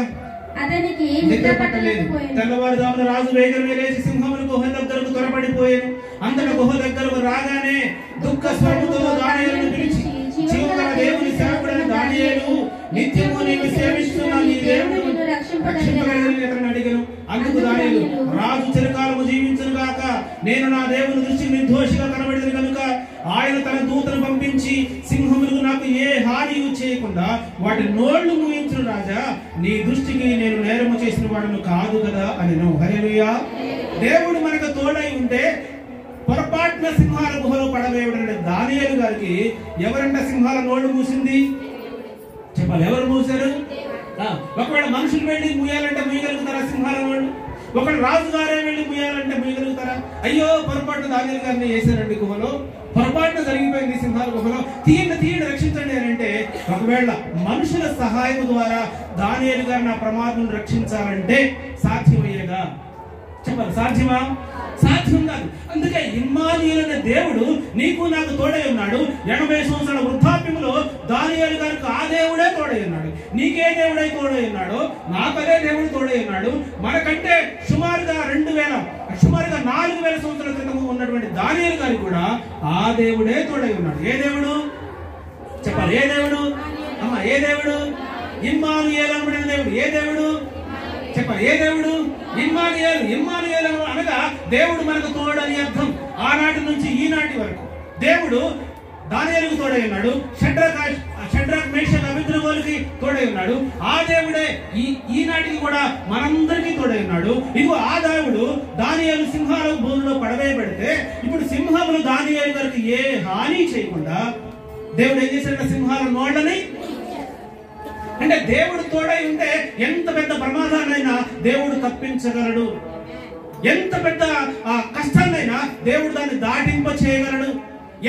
అతనికి నిద్ర పట్టలేదు. తెల్లవారుజామున రాజు వేగంగా లేచి సింహముల గుహ దగ్గరకు త్వరపడిపోయాను. అంతటా గుహ దగ్గరకు రాగానే దుఃఖ స్వరముతో దానియేలును పిలిచి, జీవగల దేవుని సేవకుడైన దానియేలు, నిత్యము నీవు సేవిస్తున్న నీ దేవుడు రక్షింపగలడని అతన్ని అడిగాను. అందుకు దానియేలు, రాజు చిరకాలము జీవించును గాక. నేను నా దేవుని దృష్టికి నిర్దోషిగా కనబడింది కనుక ఆయన తన దూతను పంపించి సింహములకు నాకు ఏ హానియు చేయకుండా వాటి నోళ్లు మూయించును. రాజా, నీ దృష్టికి నేను నేరము చేసిన వాడును కాదు కదా అనెను. హల్లెలూయా. దేవుడు మనకు తోడై ఉంటే పొరపాటున సింహాల గుహలో పడవేయబడిన దానియేలు గారికి ఎవరంట సింహాల నోళ్లు మూసింది? చెప్పాలి, ఎవరు మూసారు? ఒకవేళ మనుషులు వెళ్ళి మూయాలంటే మూయగలుగుతారా సింహాల నోళ్ళు? ఒకవేళ రాజుగారే వెళ్ళి మూయాలంటే మూయగలుగుతారా? అయ్యో, పొరపాటున దానియేలు గారిని వేసారండి గుహలో, పొరపాటున జరిగిపోయింది సింహాల గుహలో, తీయండి రక్షించండి అని అంటే, ఒకవేళ మనుషుల సహాయం ద్వారా దానియేలు గారిని ఆ ప్రమాదం రక్షించాలంటే సాధ్యమయ్యేదా? చెప్పాలి, సాధ్యమా? సాధ్యం కాదు. అందుకే ఇమ్మానుయేలు అనే దేవుడు నీకు నాకు తోడై ఉన్నాడు. 80 సంవత్సరాల వృద్ధాప్యంలో దానియేలు గారికి ఆ దేవుడే తోడై ఉన్నాడు. నీకే దేవుడై తోడై ఉన్నాడు, నాకు అదే దేవుడు తోడై ఉన్నాడు. మనకంటే సుమారుగా 4000 సంవత్సరాల క్రితం ఉన్నటువంటి దానియేలు గారికి కూడా ఆ దేవుడే తోడై ఉన్నాడు. ఏ దేవుడు? చెప్పాలి, ఏ దేవుడు? అమ్మ, ఏ దేవుడు? ఇమ్మానుయేలు అనబడిన దేవుడు. ఏ దేవుడు? చెప్పాలి, ఏ దేవుడు? ఇమ్మానుయేలు అనగా దేవుడు మనకు తోడని అర్థం. ఆనాటి నుంచి ఈనాటి వరకు దేవుడు దానియేలుకు తోడై ఉన్నాడు. షడ్రక్ మేషక్ అబేద్నెగోలకి తోడై ఉన్నాడు. ఆ దేవుడే ఈనాటికి కూడా మనందరికీ తోడై ఉన్నాడు. ఇదిగో ఆ దేవుడు దానియేలు సింహాల భూమిలో పడవేయబడితే ఇప్పుడు సింహములు దానియేలు గారికి ఏ హాని చేయకుండా దేవుడు ఏం చేశాడు? సింహాల నోళ్ళని. అంటే దేవుడు తోడై ఉంటే ఎంత పెద్ద ప్రమాదాన్నైనా దేవుడు తప్పించగలడు. ఎంత పెద్ద కష్టాన్నైనా దేవుడు దాన్ని దాటింప చేయగలడు.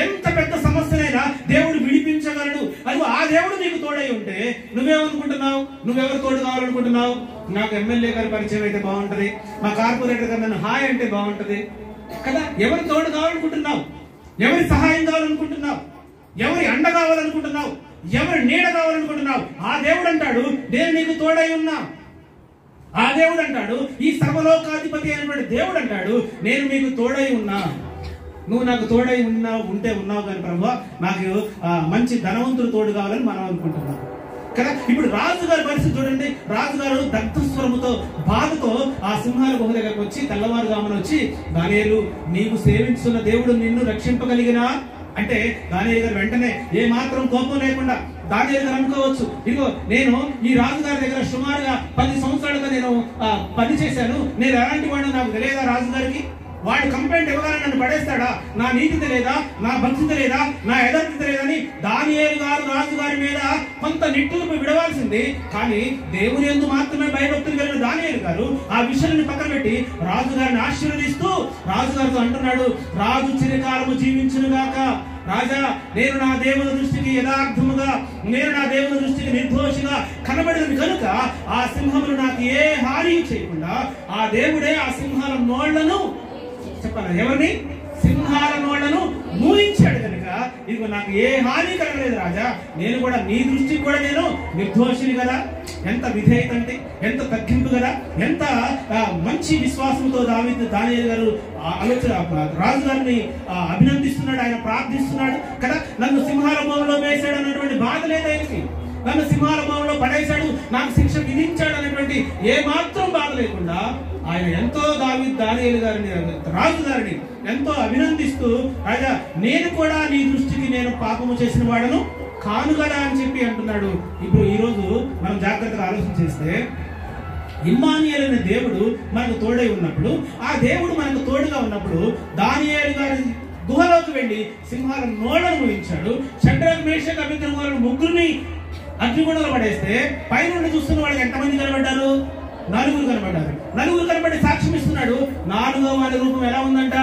ఎంత పెద్ద సమస్యనైనా దేవుడు విడిపించగలడు. అది ఆ దేవుడు నీకు తోడై ఉంటే నువ్వేమనుకుంటున్నావు? నువ్వెవరు తోడు కావాలనుకుంటున్నావు? నాకు ఎమ్మెల్యే గారి పరిచయం అయితే బాగుంటది, మా కార్పొరేటర్ గారు నన్ను హాయ్ అంటే బాగుంటది కదా. ఎవరి తోడు కావాలనుకుంటున్నావు? ఎవరి సహాయం కావాలనుకుంటున్నావు? ఎవరి అండ కావాలనుకుంటున్నావు? ఎవరి నీడ కావాలనుకుంటున్నావు? ఆ దేవుడు అంటాడు, నేను నీకు తోడై ఉన్నా. ఆ దేవుడు అంటాడు, ఈ సర్వలోకాధిపతి అయినటువంటి దేవుడు అంటాడు, నేను మీకు తోడై ఉన్నా. నువ్వు నాకు తోడై ఉన్నావు కానీ ప్రభువా, నాకు మంచి ధనవంతుడు తోడు కావాలని మనం అనుకుంటున్నాం కదా. ఇప్పుడు రాజుగారి పరిస్థితి చూడండి. రాజుగారు దగ్ధస్వరముతో బాధతో ఆ సింహాల గుహ దగ్గరకు వచ్చి తెల్లవారుజామున వచ్చి, దానియేలు, నీవు సేవించుతున్న దేవుడు నిన్ను రక్షింపగలిగినా అంటే దానియేలు గారు వెంటనే ఏ మాత్రం కోపం లేకుండా దానియేలు గారు అనుకోవచ్చు, ఇదిగో నేను ఈ రాజుగారి దగ్గర సుమారుగా 10 సంవత్సరాలుగా నేను పని చేశాను, నేను ఎలాంటి వాడు నాకు తెలియదా? రాజుగారికి వాడు కంప్లైంట్ ఇవ్వగానే నన్ను పడేస్తాడా? నా నీతి తెలియదా? నా భక్తి తెలియదా? నా యథార్థత తెలియదని దానియేలు గారు రాజుగారి మీద కొంత నిట్టూర్పు విడవాల్సింది. కానీ దేవుని యందు మాత్రమే భయభక్తులు కలిగిన దానియేలు గారు ఆ విషయాన్ని పక్కన పెట్టి రాజుగారిని ఆశీర్వదిస్తూ రాజుగారితో అంటున్నాడు, రాజు చిరకాలము జీవించునుగాక. రాజా, నేను నా దేవుని దృష్టికి యథార్థముగా, నేను నా దేవుని దృష్టికి నిర్దోషిగా కనబడింది కనుక ఆ సింహములు నాకు ఏ హాని చేయకుండా ఆ దేవుడే ఆ సింహాల నోళ్లను చెప్పాలి, ఎవరిని? సింహాల నోళ్లను మూయించాడు కనుక ఇదిగో నాకు ఏ హాని కలగలేదు రాజా, నేను కూడా నీ దృష్టికి కూడా నేను నిర్దోషిని కదా. ఎంత విధేయత అంటే, ఎంత తగ్గింపు కదా, ఎంత మంచి విశ్వాసంతో దానియేలు గారు ఆలోచన రాజు గారిని అభినందిస్తున్నాడు, ఆయన ప్రార్థిస్తున్నాడు కదా. నన్ను సింహాల బోనులో వేశాడు అన్నటువంటి బాధ లేదు ఆయనకి. నన్ను సింహాల బోనులో పడేశాడు, నాకు శిక్ష విధించాడు అనేటువంటి ఏ మాత్రం బాధ లేకుండా ఆయన ఎంతో దానియేలు గారిని, రాజు గారిని ఎంతో అభినందిస్తూ, రాజా నేను కూడా నీ దృష్టికి నేను పాపము చేసిన వాడను కాను కదా అని చెప్పి అంటున్నాడు. ఇప్పుడు ఈ రోజు మనం జాగ్రత్తగా ఆలోచన చేస్తే, ఇమ్మానుయేలు అనే దేవుడు మనకు తోడై ఉన్నప్పుడు, ఆ దేవుడు మనకు తోడుగా ఉన్నప్పుడు దానియేలు గారి గుహలోకి వెళ్లి సింహాల నోళ్లను మూయించాడు. షడ్రక్ మేషక్ అబేద్నెగోలను ముగ్గురిని అగ్నిగుండంలో పడేస్తే పైనుండి చూస్తున్న వాళ్ళకి ఎంతమంది కనబడ్డారు? 4 కనబడ్డారు. 4 కనబడి సాక్ష్యం ఇస్తున్నాడు. 4వ వారి రూపం ఎలా ఉందంట?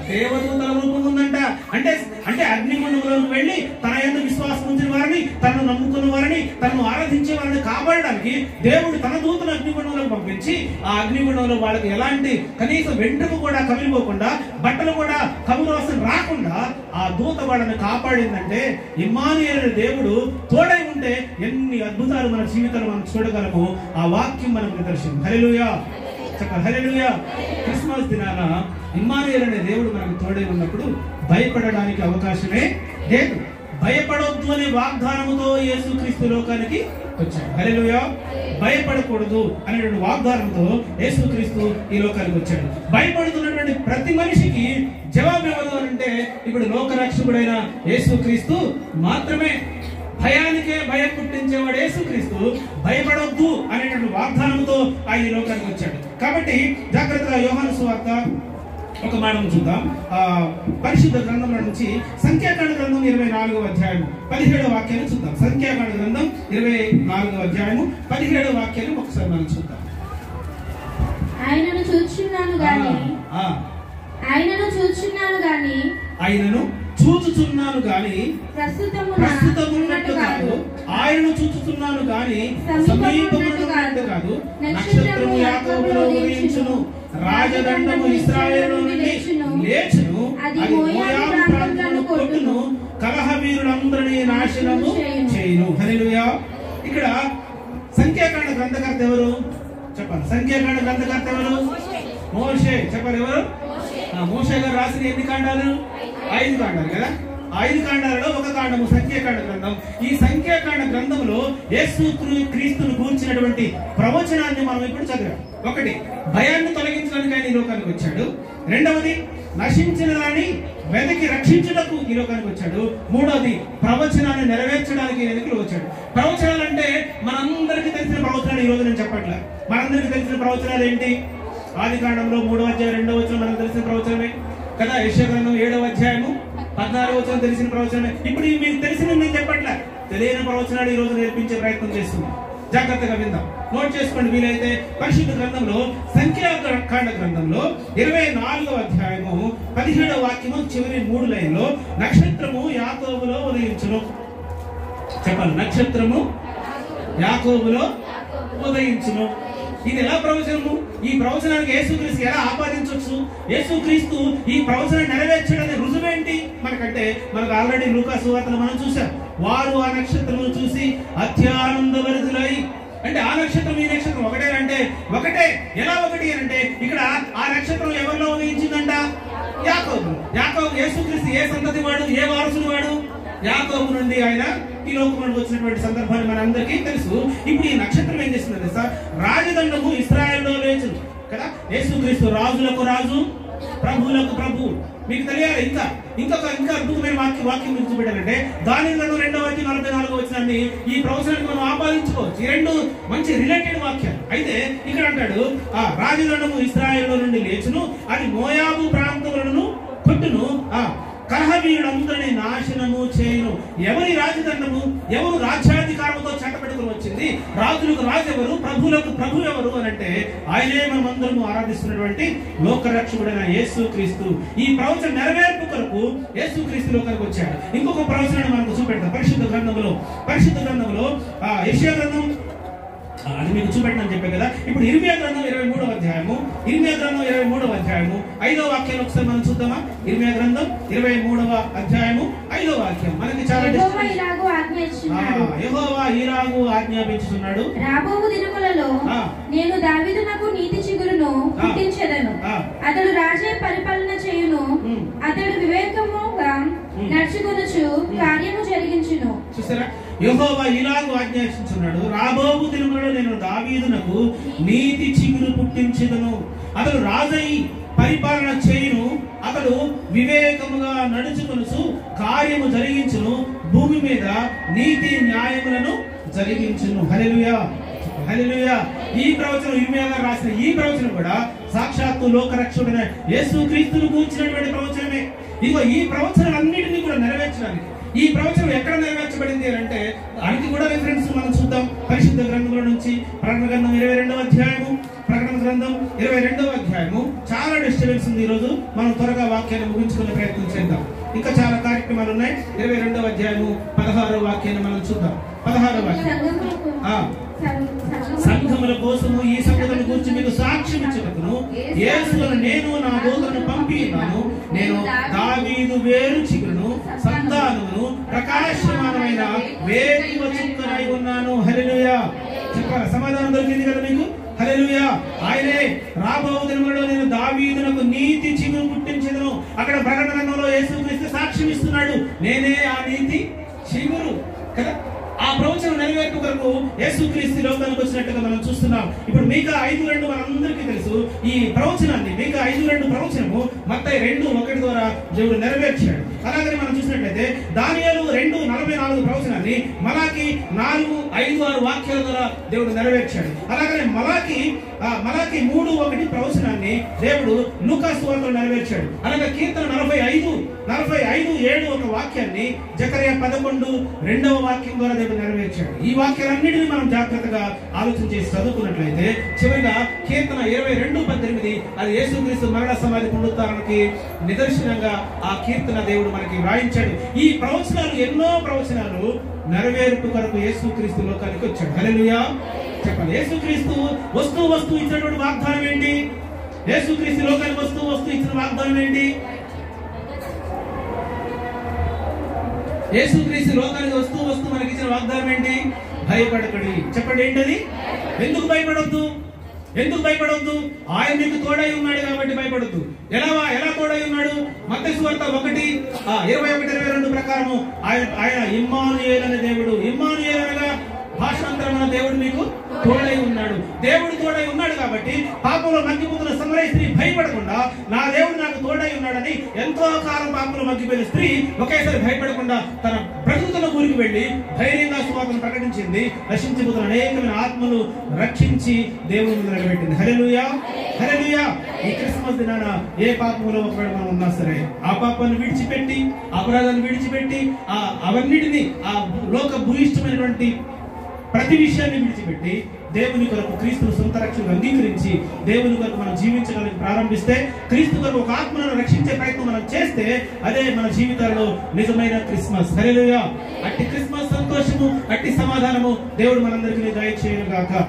దేవదూతల రూపం ఉందంట. అంటే అగ్నిగుండంలోకి వెళ్లి తన యందు విశ్వాసం ఉంచిన వారిని, తనను నమ్ముకున్న వారిని, తనను ఆరాధించే వారిని కాపాడడానికి దేవుడు తన దూతను అగ్నిగుండంలోకి పంపించి, ఆ అగ్నిగుండంలో వాళ్ళకి ఎలాంటి కనీసం వెంట్రుక కూడా కమిలిపోకుండా, బట్టలు కూడా కమురోసం రాకుండా ఆ దూత వాళ్ళని కాపాడిందంటే, ఇమ్మానుయేలు దేవుడు తోడై ఉంటే ఎన్ని అద్భుతాలు మన జీవితంలో మనం చూడగలము. ఆ వాక్యం మనకు నిదర్శనం. హల్లెలూయా, చెప్పండి హల్లెలూయా. క్రిస్మస్ దినాన ఇమ్మానుయేలు అనే దేవుడు మనకు తోడై ఉన్నప్పుడు భయపడడానికి అవకాశమే లేదు. భయపడొద్దు అనే వాగ్దానముతో యేసుక్రీస్తు లోకానికి వచ్చాడు. హల్లెలూయా. భయపడకూడదు అనేటువంటి వాగ్దానంతో యేసుక్రీస్తు ఈ లోకానికి వచ్చాడు. భయపడుతున్నటువంటి ప్రతి మనిషికి జవాబు ఎవరు అంటే, ఇప్పుడు లోకరక్షకుడైన యేసుక్రీస్తు మాత్రమే. భయానికే భయం పుట్టించేవాడు యేసుక్రీస్తు. భయపడొద్దు అనేటువంటి వాగ్దానంతో ఆయన లోకానికి వచ్చాడు. కాబట్టి జాగ్రత్తగా యోహాను సువార్త ఒక మాటను చూద్దాం. పరిశుద్ధ గ్రంథంలో నుంచి సంఖ్యాకాండ గ్రంథం 24వ అధ్యాయం 17వ వాక్యాన్ని చూద్దాం. సంఖ్యాకాండ గ్రంథం 24వ అధ్యాయము 17వ వాక్యాన్ని ఒకసారి మనం చూద్దాం. ఆయనను చూచుచున్నాను గాని ప్రస్తుతమున్నట్టు కాదు, ఆయనను చూచుచున్నాను గాని సమీపమున్నట్టు కాదు. నక్షత్రము యాకోబులో ఉదయించును, రాజదండము ఇశ్రాయేలు నుండి లేచును, అది మోయాబు ప్రాంతమును కొట్టును, కలహవీరులందరినీ నాశనము చేయును. హల్లెలూయా. ఇక్కడ సంఖ్యాకాండ గ్రంథకర్త ఎవరు చెప్పండి? సంఖ్యాకాండ గ్రంథకర్త ఎవరు? మోషే. చెప్పారు ఎవరు? మోషే గారు రాసిన ఎన్ని కాండాలు? 5 కాండాలు కదా. 5 కాండాలలో ఒక కాండము సంఖ్యాకాండ గ్రంథం. ఈ సంఖ్యాకాండ గ్రంథంలో యేసు క్రీస్తును గూర్చినటువంటి ప్రవచనాన్ని మనం ఇప్పుడు చదివాం. ఒకటి, భయాన్ని తొలగించడానికి ఆయన ఈ లోకానికి వచ్చాడు. రెండవది, నశించిన దాన్ని వెతికి రక్షించుటకు ఈ లోకానికి వచ్చాడు. మూడవది, ప్రవచనాన్ని నెరవేర్చడానికి వెనుకలు వచ్చాడు. ప్రవచనాలు అంటే మనందరికీ తెలిసిన ప్రవచనాలు ఈ రోజు నేను చెప్పట్లే. మనందరికీ తెలిసిన ప్రవచనాలు ఏంటి? ఆది కాండంలో 3వ అధ్యాయం 2వ వచనం మనకు తెలిసిన ప్రవచనమే కదా. యెషయా గ్రంథం 7వ అధ్యాయము 14వ వచనం తెలిసిన ప్రవచనమే. ఇప్పుడు మీకు తెలిసిన నేను చెప్పట్లే, తెలియని ప్రవచనాలు ఈ రోజు నేర్పించే ప్రయత్నం చేస్తున్నాం. జాగ్రత్తగా విందాం, నోట్ చేసుకోండి వీలైతే. పరిశుద్ధ గ్రంథంలో సంఖ్యాకాండ గ్రంథంలో 24వ అధ్యాయము 17వ వాక్యము చివరి 3 లైన్లో నక్షత్రము యాకోబులో ఉదయించును. చెప్పండి, నక్షత్రము యాకోబులో ఉదయించును. ఇది ఎలా ప్రవచనము? ఈ ప్రవచనానికి యేసుక్రీస్తు ఎలా ఆపాదించవచ్చు? యేసుక్రీస్తు ఈ ప్రవచనం నెరవేర్చడానికి రుజువేంటి మనకంటే, మనకు ఆల్రెడీ లూకా సువార్తలో మనం చూసాం. వారు ఆ నక్షత్రమును చూసి అత్యానందభరితులై, అంటే ఆ నక్షత్రం ఈ నక్షత్రం ఒకటే అంటే ఒకటే. ఎలా ఒకటి అంటే, ఇక్కడ ఆ నక్షత్రం ఎవరిలో ఉదయించిందంట? యాకోబు. యేసుక్రీస్తు ఏ సంతతి వాడు? ఏ వారసుడు వాడు? యాకోబు నుండి ఆయన ఈ లోకంలోకి వచ్చినటువంటి సందర్భాన్ని మనందరికీ తెలుసు. ఇప్పుడు ఈ నక్షత్రం ఏం చేస్తుందంటే సార్, రాజదండము ఇశ్రాయేలులో లేచును కదా. యేసుక్రీస్తు రాజులకు రాజు, ప్రభువులకు ప్రభు. మీకు తెలియాలి. ఇంకా అద్భుతమైన వాక్యం మీరు చూపెట్టాలంటే దానియేలు 2వ అధ్యాయం 44వ వచనాన్ని ఈ ప్రవచనానికి మనం ఆపాదించుకోవచ్చు. ఈ రెండు మంచి రిలేటెడ్ వాక్యాలు. అయితే ఇక్కడ అంటాడు, ఆ రాజదండము ఇశ్రాయేలులో నుండి లేచును, అది మోయాబు ప్రాంతములను కొట్టును, కలహవీరులందరినీ నాశనము చేయును. ఎవరి రాజదండము? ఎవరు రాజ్యాధికారంతో చెట్టపెట్టుకుని వచ్చింది? రాజులకు రాజు ఎవరు? ప్రభువులకు ప్రభు ఎవరు అని అంటే ఆయనే మనమందరము ఆరాధిస్తున్నటువంటి లోకరక్షకుడైన యేసుక్రీస్తు. ఈ ప్రవచన నెరవేర్పు కొరకు యేసుక్రీస్తు లోకానికి వచ్చాడు. ఇంకొక ప్రవచనాన్ని మనకు చూపెడతాం పరిశుద్ధ గ్రంథంలో యెషయా గ్రంథం అది మీకు చూపెట్టని చెప్పే కదా. ఇప్పుడు ఇర్మియా గ్రంథం 23వ అధ్యాయము 5వ 5వ వాక్యాన్ని ఒకసారి మనం చూద్దామా? ఇర్మియా గ్రంథం 23వ అధ్యాయము 5వ వాక్యం. మనకి చాలా యెహోవా ఇలాగు ఆజ్ఞాపించుచున్నాడు, రాబోవు దినములలో నేను దావీదునకు నీతి చిగురును పుట్టించెదను, అతడు రాజే పరిపాలన చేయును, అతడు వివేకముగా నడుచుకొనుచు కార్యము జరిగించును. చూసారా? యెహోవా ఇలాగు ఆజ్ఞాపించుచున్నాడు, రాబోవు దినములలో నేను దావీదునకు నీతి చిగురు పుట్టించెదను, అతడు రాజై పరిపాలన చేయును, అతడు వివేకముగా నడుచుకొనుచు కార్యము జరిగించును, భూమి మీద నీతి న్యాయములను జరిగించును. హల్లెలూయా, హల్లెలూయా. ఈ ప్రవచనం ఇర్మియా గారు రాసిన ఈ ప్రవచనం కూడా సాక్షాత్తు లోకరక్షకుడైన యేసుక్రీస్తును గూర్చినటువంటి ప్రవచనమే. ఇదిగో ఈ ప్రవచనాలన్నిటినీ కూడా నెరవేర్చడానికి ఈ ప్రవచనం ఎక్కడ నెరవేర్చబడింది అంటే దానికి కూడా రిఫరెన్స్ మనం చూద్దాం. పరిశుద్ధ గ్రంథంలో నుంచి ప్రకటన గ్రంథం 22వ అధ్యాయము, ప్రకటన గ్రంథం 22వ అధ్యాయము. చాలా డిస్టర్బెన్స్ ఉంది. ఈ రోజు మనం త్వరగా వాక్యాన్ని ముగించుకునే ప్రయత్నం చేద్దాం. ఇంకా చాలా కార్యక్రమాలు ఉన్నాయి. 22వ అధ్యాయము 16వ వాక్యాన్ని మనం చూద్దాం. 16వ వాక్యం, సంఘముల కోసము ఈ సంగతుల గురించి మీకు సాక్ష్యం ఇచ్చుటకును యేసును నేను నా దూతలను పంపి ఉన్నాను. నేను దావీదు వేరు చిగురును, సంతానమును, ప్రకాశమానమైన వేకువ చుక్కనై ఉన్నాను. హల్లెలూయా. చెప్పారా? సమాధానం దొరికింది కదా మీకు? హల్లెలూయా. ఆయనే రాబో దినములలో నేను దావీదునకు నీతి చిగురు పుట్టించెదను. అక్కడ ప్రకటన గ్రంథంలో యేసుక్రీస్తు సాక్ష్యం ఇస్తున్నాడు, నేనే ఆ నీతి చిగురు కదా. ఆ ప్రవచనం నెరవేర్పు కొరకు యేసుక్రీస్తు లోకానికి వచ్చినట్టుగా మనం చూస్తున్నాం. ఇప్పుడు మీకా 5:2 మనందరికీ తెలుసు. ఈ ప్రవచనాన్ని మీకా 5:2 ప్రవచనము మత్తయి 2:1 ద్వారా దేవుడు నెరవేర్చాడు. అలాగని మనం చూసినట్లయితే దానియేలు 2:44 ప్రవచనాన్ని మలాకి 4:5-6 వాక్యాల ద్వారా దేవుడు నెరవేర్చాడు. అలాగనే మలాకి 3:1 ప్రవచనాన్ని దేవుడు లూకా సువార్తలో నెరవేర్చాడు. అలాగే కీర్తన 45:7 ఒక వాక్యాన్ని జకరియా 11:2 వాక్యం ద్వారా దేవుడు నెరవేర్చాడు. ఈ వాక్యాలన్నిటిని మనం జాగ్రత్తగా ఆలోచన చేసి చదువుకున్నట్లయితే చివరిగా కీర్తన 22:18 అది యేసుక్రీస్తు మరణ సమాధి పునరుద్ధారణకి నిదర్శనంగా ఆ కీర్తన దేవుడు మనకి వ్రాయించాడు. ఈ ప్రవచనాలు ఎన్నో ప్రవచనాలు నెరవేర్పు కొరకు యేసుక్రీస్తు లోకానికి వచ్చాడు. హల్లెలూయా. చెప్పండి, యేసుక్రీస్తు వస్తూ ఇచ్చినటువంటి వాగ్దానం ఏంటి? యేసుక్రీస్తు లోకానికి వస్తూ ఇచ్చిన వాగ్దానం ఏంటి? యేసుక్రీస్తు లోకానికి వస్తూ మనకి ఇచ్చిన వాగ్దానం ఏంటి? భయపడకడి. చెప్పండి, ఏంటది? ఎందుకు భయపడొద్దు? ఆయన మీకు తోడై ఉన్నాడు కాబట్టి భయపడొద్దు. ఎలా తోడై ఉన్నాడు? మత్తయి సువార్త 1:21-22 ప్రకారము ఆయన ఇమ్మానుయేల్ అనే దేవుడు. ఇమ్మానుయేల్ అనగా భాషాంతరమైన దేవుడు మీకు తోడై ఉన్నాడు. దేవుడు తోడై ఉన్నాడు కాబట్టి పాపంలో మగ్గిపోతున్న సమరయ స్త్రీ భయపడకుండా నా దేవుడు నాకు తోడై ఉన్నాడని ఎంతో కాలం పాపంలో మగ్గిపోయిన స్త్రీ ఒకేసారి భయపడకుండా తన బ్రతుకుతున్న ఊరికి వెళ్లి ధైర్యంగా సువార్తను ప్రకటించింది. నశించిపోతున్న అనేకమైన ఆత్మలు రక్షించి దేవుని ముందు నిలబెట్టింది. హల్లెలూయా, హల్లెలూయా. ఈ క్రిస్మస్ దినాన ఏ పాపంలో ఒకవేళ మనం ఉన్నా సరే ఆ పాపాన్ని విడిచిపెట్టి, అపరాధాన్ని విడిచిపెట్టి, అవన్నిటిని ఆ లోక భూయిష్టమైనటువంటి ప్రతి విషయాన్ని విడిచిపెట్టి దేవుని కొరకు క్రీస్తును సొంత రక్షణను అంగీకరించి దేవుని కొరకు మనం జీవించడానికి ప్రారంభిస్తే, క్రీస్తు కొరకు ఒక ఆత్మను రక్షించే ప్రయత్నం మనం చేస్తే అదే మన జీవితాల్లో నిజమైన క్రిస్మస్. హల్లెలూయా. అట్టి క్రిస్మస్ సంతోషము, అట్టి సమాధానము దేవుడు మనందరికీ దయచేయును గాక.